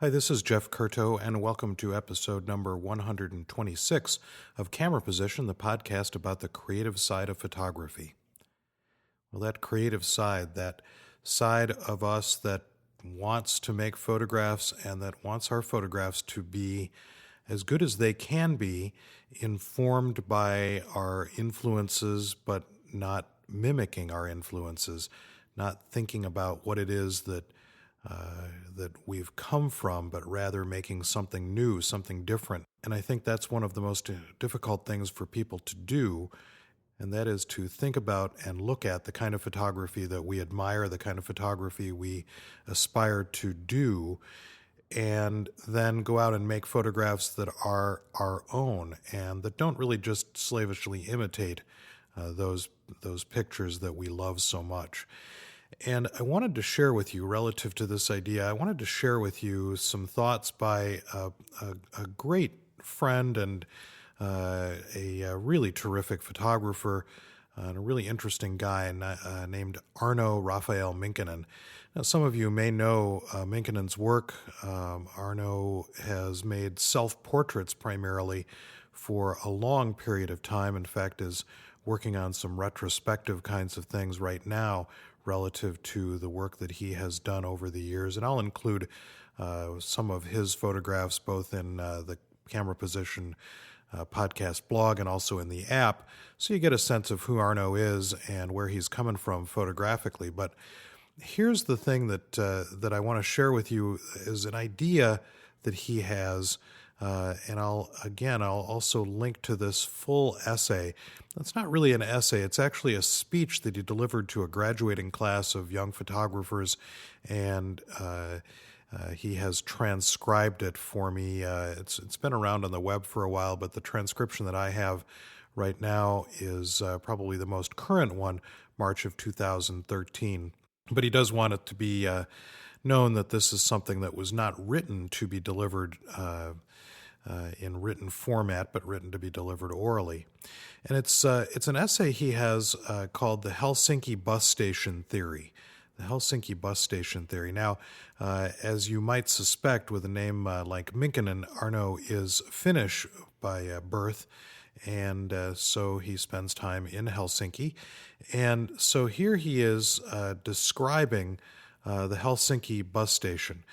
Hi, this is Jeff Curto, and welcome to episode number 126 of Camera Position, the podcast about the creative side of photography. Well, that creative side, that side of us that wants to make photographs and that wants our photographs to be as good as they can be, informed by our influences, but not mimicking our influences, not thinking about what it is that we've come from, but rather making something new, something different. And I think that's one of the most difficult things for people to do, and that is to think about and look at the kind of photography that we admire, the kind of photography we aspire to do, and then go out and make photographs that are our own and that don't really just slavishly imitate those pictures that we love so much. And I wanted to share with you, relative to this idea, I wanted to share with you some thoughts by a great friend and a really terrific photographer and a really interesting guy named Arno Raphael Minkinen. Now, some of you may know Minkinen's work. Arno has made self-portraits primarily for a long period of time. In fact, is working on some retrospective kinds of things right now relative to the work that he has done over the years. And I'll include some of his photographs both in the Camera Position podcast blog and also in the app, so you get a sense of who Arno is and where he's coming from photographically. But here's the thing that I want to share with you is an idea that he has, and I'll also link to this full essay. It's not really an essay, it's actually a speech that he delivered to a graduating class of young photographers, and he has transcribed it for me. It's been around on the web for a while, but the transcription that I have right now is probably the most current one, March of 2013. But he does want it to be known that this is something that was not written to be delivered in written format, but written to be delivered orally. And it's an essay he has called The Helsinki Bus Station Theory. The Helsinki Bus Station Theory. Now, as you might suspect, with a name like Minkinen, Arno is Finnish by birth, and so he spends time in Helsinki. And so here he is describing the Helsinki bus station.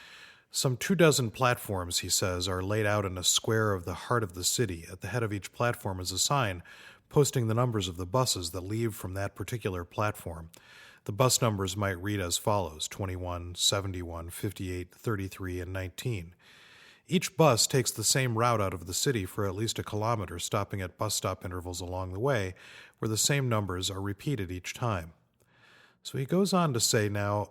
Some 24 platforms, he says, are laid out in a square of the heart of the city. At the head of each platform is a sign posting the numbers of the buses that leave from that particular platform. The bus numbers might read as follows: 21, 71, 58, 33, and 19. Each bus takes the same route out of the city for at least a kilometer, stopping at bus stop intervals along the way, where the same numbers are repeated each time. So he goes on to say, now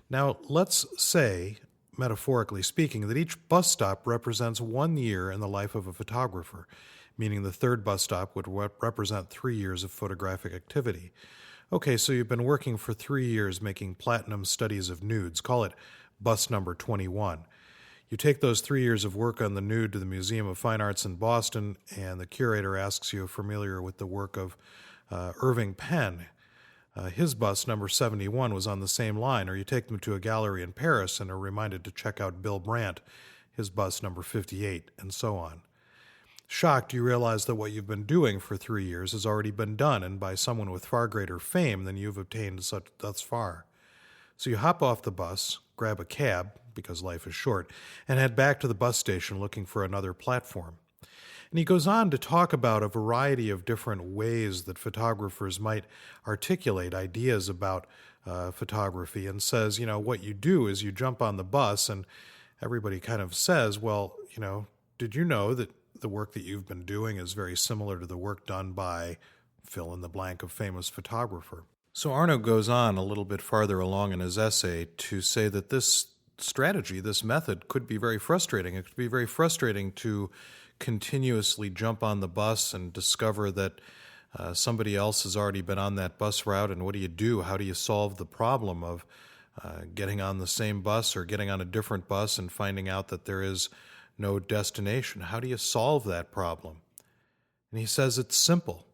let's say, metaphorically speaking, that each bus stop represents 1 year in the life of a photographer, meaning the third bus stop would represent 3 years of photographic activity. Okay, so you've been working for 3 years making platinum studies of nudes. Call it bus number 21. You take those 3 years of work on the nude to the Museum of Fine Arts in Boston, and the curator asks you if you're familiar with the work of Irving Penn. His bus, number 71, was on the same line. Or you take them to a gallery in Paris and are reminded to check out Bill Brandt, his bus, number 58, and so on. Shocked, you realize that what you've been doing for 3 years has already been done, and by someone with far greater fame than you've obtained thus far. So you hop off the bus, grab a cab, because life is short, and head back to the bus station looking for another platform. And he goes on to talk about a variety of different ways that photographers might articulate ideas about photography, and says, what you do is you jump on the bus, and everybody kind of says, well, did you know that the work that you've been doing is very similar to the work done by fill in the blank of famous photographer? So Arno goes on a little bit farther along in his essay to say that this strategy, this method, could be very frustrating. It could be very frustrating to continuously jump on the bus and discover that somebody else has already been on that bus route, and what do you do? How do you solve the problem of getting on the same bus or getting on a different bus and finding out that there is no destination? How do you solve that problem? And he says it's simple.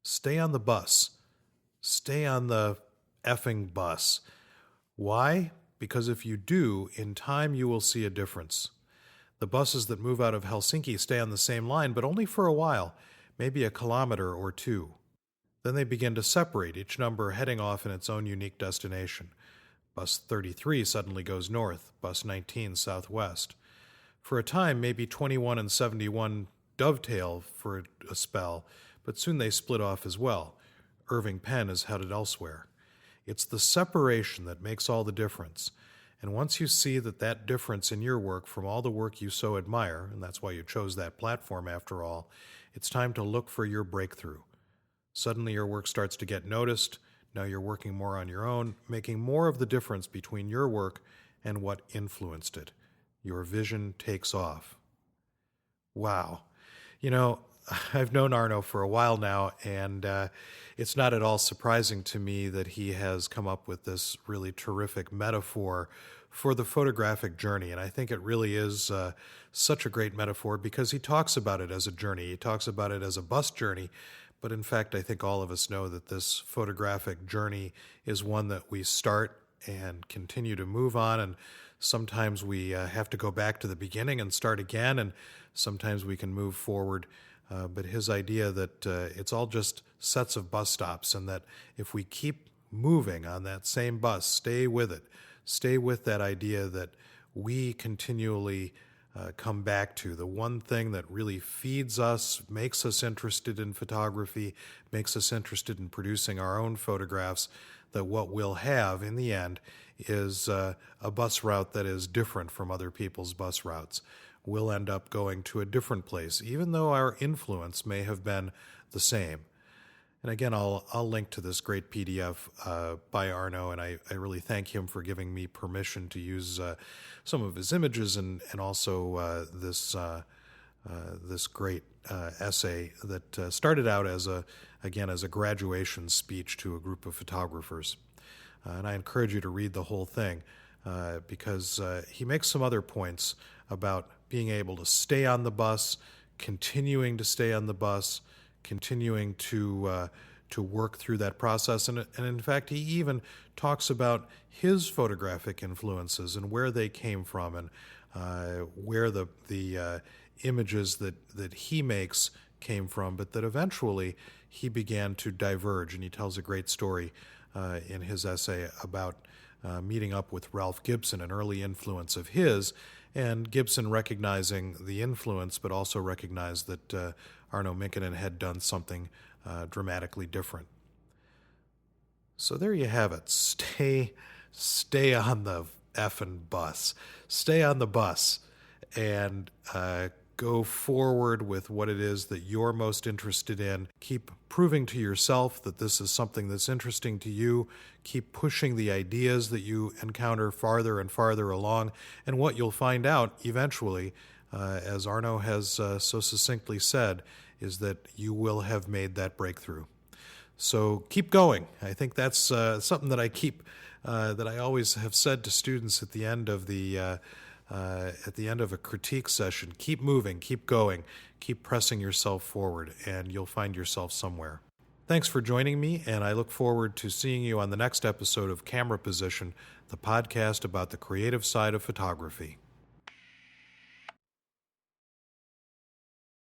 Stay on the bus. Stay on the effing bus. Why? because if you do, in time you will see a difference. The buses that move out of Helsinki stay on the same line, but only for a while, maybe a kilometer or two. Then they begin to separate, each number heading off in its own unique destination. Bus 33 suddenly goes north, bus 19 southwest. For a time, maybe 21 and 71 dovetail for a spell, but soon they split off as well. Irving Penn is headed elsewhere. It's the separation that makes all the difference. And once you see that difference in your work from all the work you so admire, and that's why you chose that platform after all, it's time to look for your breakthrough. Suddenly your work starts to get noticed. Now you're working more on your own, making more of the difference between your work and what influenced it. Your vision takes off. Wow. I've known Arno for a while now, and it's not at all surprising to me that he has come up with this really terrific metaphor for the photographic journey. And I think it really is such a great metaphor because he talks about it as a journey. He talks about it as a bus journey. But in fact, I think all of us know that this photographic journey is one that we start and continue to move on. And sometimes we have to go back to the beginning and start again. And sometimes we can move forward. But his idea that it's all just sets of bus stops, and that if we keep moving on that same bus, stay with it, stay with that idea that we continually come back to, the one thing that really feeds us, makes us interested in photography, makes us interested in producing our own photographs, that what we'll have in the end is a bus route that is different from other people's bus routes. We'll end up going to a different place, even though our influence may have been the same. And again, I'll link to this great PDF by Arno, and I really thank him for giving me permission to use some of his images and also this great essay that started out as a graduation speech to a group of photographers. And I encourage you to read the whole thing because he makes some other points about being able to stay on the bus, continuing to stay on the bus, continuing to work through that process. And in fact, he even talks about his photographic influences and where they came from, and where the images that he makes came from, but that eventually he began to diverge. And he tells a great story in his essay about meeting up with Ralph Gibson, an early influence of his, and Gibson recognizing the influence, but also recognized that Arno Minkkinen had done something dramatically different. So there you have it. Stay on the effing bus. Stay on the bus and go forward with what it is that you're most interested in. Keep proving to yourself that this is something that's interesting to you. Keep pushing the ideas that you encounter farther and farther along. And what you'll find out eventually, as Arno has so succinctly said, is that you will have made that breakthrough. So keep going. I think that's something that I always have said to students at the end of a critique session. Keep moving, keep going, keep pressing yourself forward, and you'll find yourself somewhere. Thanks for joining me, and I look forward to seeing you on the next episode of Camera Position, the podcast about the creative side of photography.